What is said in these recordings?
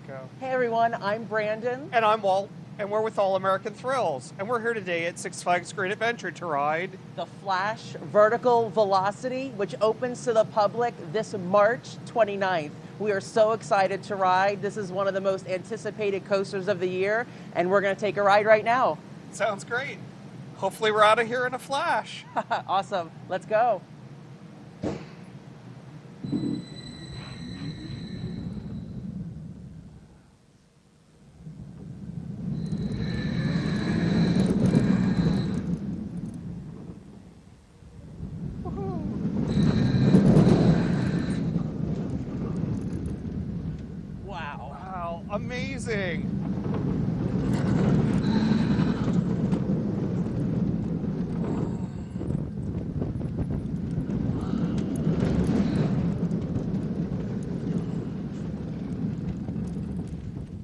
Marco. Hey everyone, I'm Brandon. And I'm Walt, and we're with All American Thrills. And we're here today at Six Flags Great Adventure to ride The Flash Vertical Velocity, which opens to the public this March 29th. We are so excited to ride. This is one of the most anticipated coasters of the year, and we're going to take a ride right now. Sounds great. Hopefully we're out of here in a flash. Awesome. Let's go. Wow, amazing.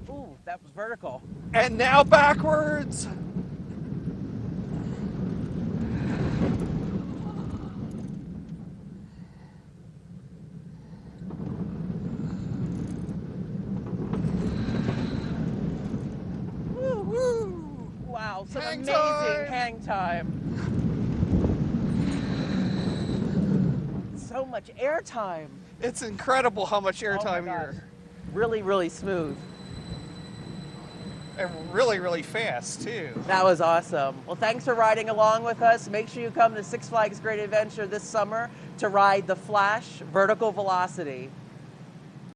Ooh, that was vertical. And now backwards. Wow, some Hang amazing time. hang time. So much air time. It's incredible how much Oh my airtime gosh. you're. Really, really smooth. And really, really fast, too. That was awesome. Well, thanks for riding along with us. Make sure you come to Six Flags Great Adventure this summer to ride the Flash Vertical Velocity.